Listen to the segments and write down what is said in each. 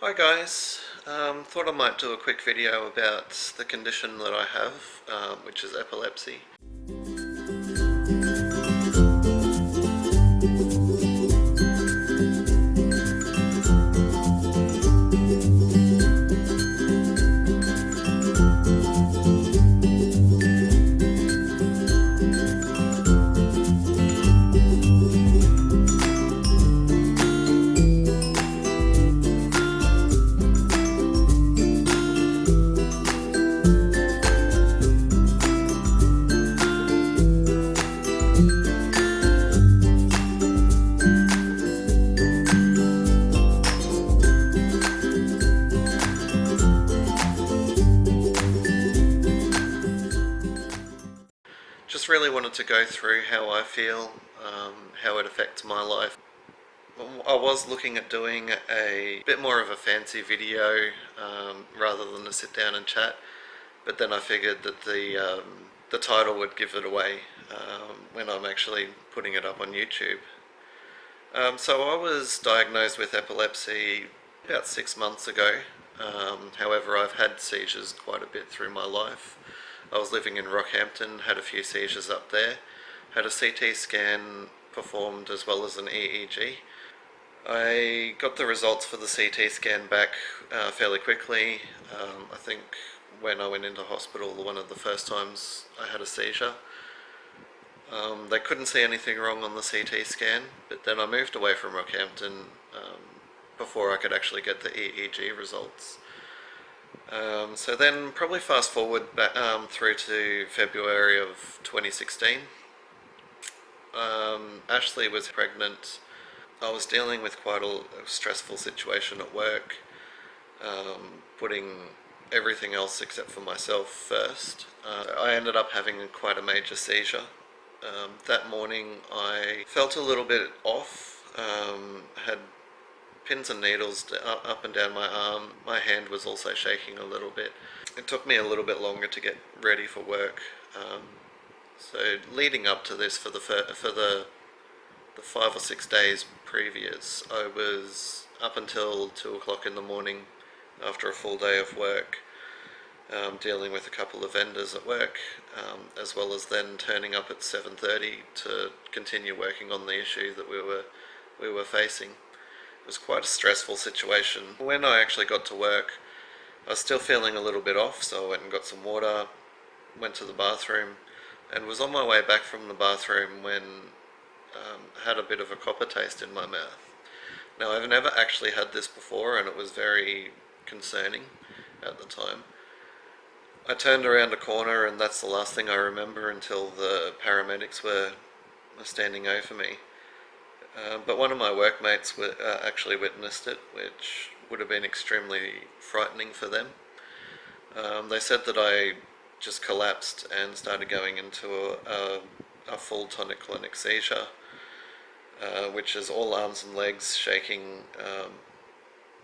Hi guys, thought I might do a quick video about the condition that I have, which is epilepsy. Just really wanted to go through how I feel, how it affects my life. I was looking at doing a bit more of a fancy video rather than a sit down and chat, but then I figured that the title would give it away when I'm actually putting it up on YouTube. So I was diagnosed with epilepsy about 6 months ago. However, I've had seizures quite a bit through my life. I was living in Rockhampton, had a few seizures up there, had a CT scan performed as well as an EEG. I got the results for the CT scan back fairly quickly. I think when I went into hospital, one of the first times I had a seizure. They couldn't see anything wrong on the CT scan, but then I moved away from Rockhampton before I could actually get the EEG results. So then probably fast forward back, through to February of 2016. Ashley was pregnant. I was dealing with quite a stressful situation at work, putting everything else except for myself first. I ended up having quite a major seizure. That morning I felt a little bit off, had pins and needles up and down my arm. My hand was also shaking a little bit. It took me a little bit longer to get ready for work. So leading up to this, for the 5 or 6 days previous, I was up until 2 o'clock in the morning after a full day of work, dealing with a couple of vendors at work, as well as then turning up at 7:30 to continue working on the issue that we were facing. It was quite a stressful situation. When I actually got to work, I was still feeling a little bit off, so I went and got some water, went to the bathroom, and was on my way back from the bathroom when I had a bit of a copper taste in my mouth. Now, I've never actually had this before, and it was very concerning at the time. I turned around a corner, and that's the last thing I remember until the paramedics were standing over me. But one of my workmates actually witnessed it, which would have been extremely frightening for them. They said that I just collapsed and started going into a full tonic-clonic seizure, which is all arms and legs shaking,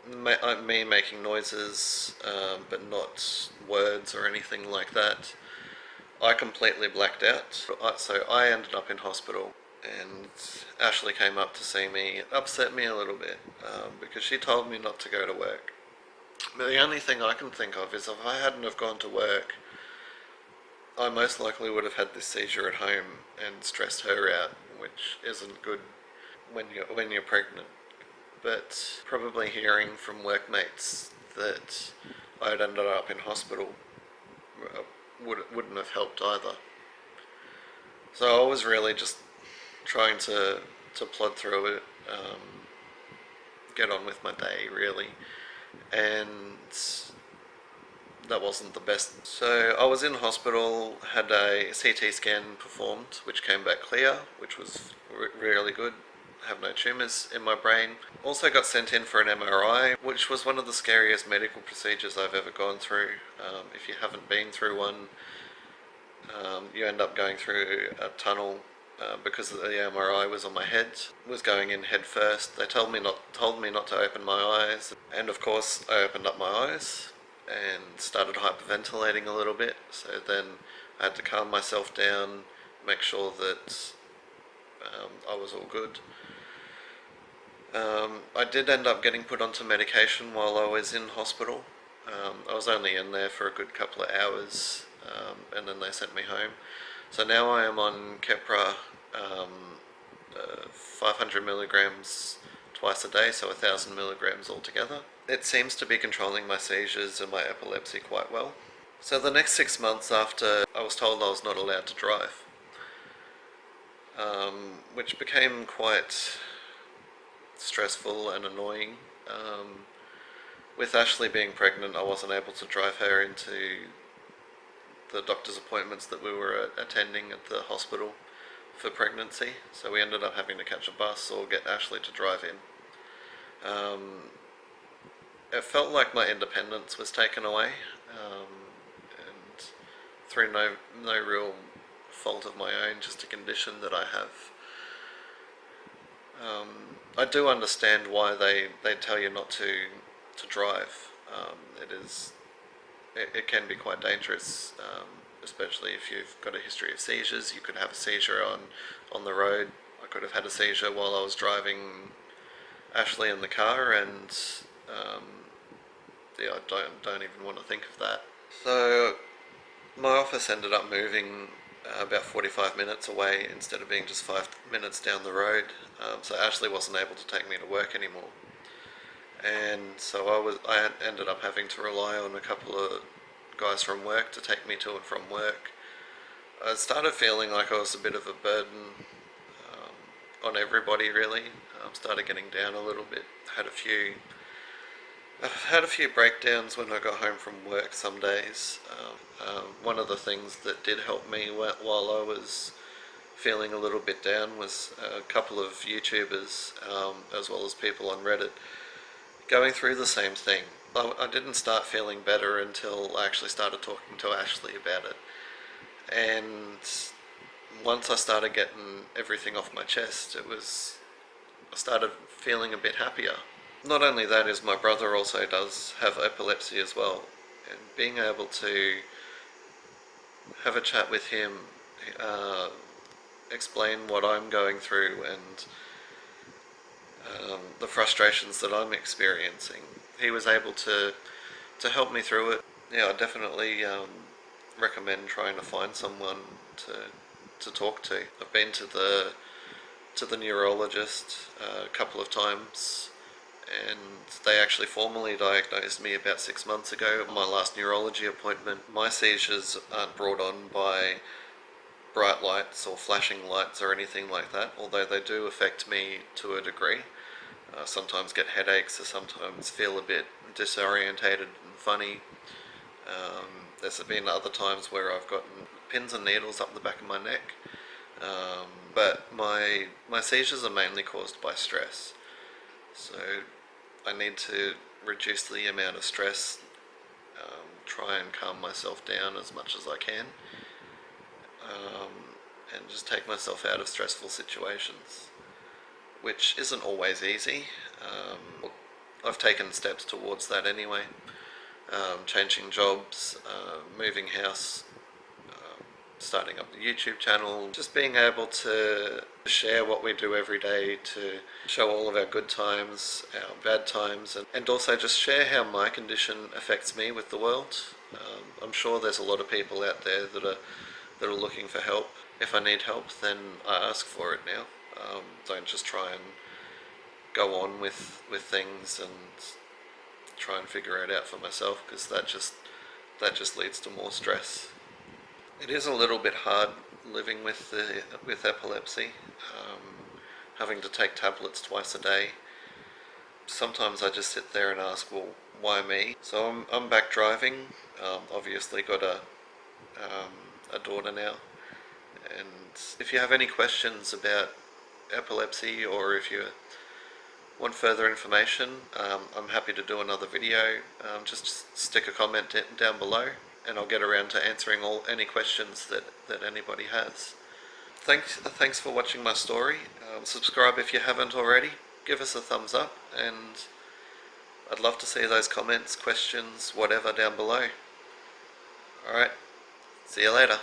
me making noises, but not words or anything like that. I completely blacked out, so I ended up in hospital, and Ashley came up to see me. It upset me a little bit, because she told me not to go to work. But the only thing I can think of is if I hadn't have gone to work, I most likely would have had this seizure at home and stressed her out, which isn't good when you're pregnant. But probably hearing from workmates that I'd ended up in hospital wouldn't have helped either. So I was really just trying to plod through it, get on with my day really, and that wasn't the best. So I was in hospital, had a CT scan performed, which came back clear, which was really good. I have no tumours in my brain. Also got sent in for an MRI, which was one of the scariest medical procedures I've ever gone through. If you haven't been through one, you end up going through a tunnel. Because the MRI was on my head, was going in head first. They told me not to open my eyes, and of course I opened up my eyes and started hyperventilating a little bit. So then I had to calm myself down, make sure that I was all good. I did end up getting put onto medication while I was in hospital. I was only in there for a good couple of hours, and then they sent me home. So now I am on Keppra, 500 milligrams twice a day, so 1,000 milligrams altogether. It seems to be controlling my seizures and my epilepsy quite well. So the next 6 months after I was told I was not allowed to drive, which became quite stressful and annoying. With Ashley being pregnant, I wasn't able to drive her into the doctor's appointments that we were attending at the hospital for pregnancy, so we ended up having to catch a bus or get Ashley to drive in. It felt like my independence was taken away, and through no real fault of my own, just a condition that I have. I do understand why they tell you not to drive. It can be quite dangerous, especially if you've got a history of seizures. You could have a seizure on the road. I could have had a seizure while I was driving Ashley in the car, and I don't even want to think of that. So my office ended up moving about 45 minutes away instead of being just 5 minutes down the road. So Ashley wasn't able to take me to work anymore, and so I ended up having to rely on a couple of guys from work to take me to and from work. I started feeling like I was a bit of a burden on everybody, really. Started getting down a little bit. I've had a few breakdowns when I got home from work some days. One of the things that did help me while I was feeling a little bit down was a couple of YouTubers, as well as people on Reddit, going through the same thing. I didn't start feeling better until I actually started talking to Ashley about it. And once I started getting everything off my chest, I started feeling a bit happier. Not only that, is my brother also does have epilepsy as well, and being able to have a chat with him, explain what I'm going through and the frustrations that I'm experiencing, he was able to help me through it. Yeah, I definitely recommend trying to find someone to talk to. I've been to the neurologist a couple of times, and they actually formally diagnosed me about 6 months ago. My last neurology appointment. My seizures aren't brought on by bright lights or flashing lights or anything like that, although they do affect me to a degree. Sometimes get headaches, or sometimes feel a bit disorientated and funny. There's been other times where I've gotten pins and needles up the back of my neck. But my seizures are mainly caused by stress. So I need to reduce the amount of stress, try and calm myself down as much as I can, and just take myself out of stressful situations, which isn't always easy. I've taken steps towards that anyway. Changing jobs, moving house, starting up the YouTube channel, just being able to share what we do every day, to show all of our good times, our bad times, and also just share how my condition affects me with the world. I'm sure there's a lot of people out there that are looking for help. If I need help, then I ask for it now. Don't just try and go on with things and try and figure it out for myself, because that just leads to more stress. It is a little bit hard living with epilepsy, having to take tablets twice a day. Sometimes I just sit there and ask, well, why me? So I'm back driving. Obviously got a daughter now, and if you have any questions about epilepsy, or if you want further information, I'm happy to do another video. Just stick a comment down below, and I'll get around to answering any questions that anybody has. Thanks for watching my story. Subscribe if you haven't already. Give us a thumbs up, and I'd love to see those comments, questions, whatever down below. Alright, see you later.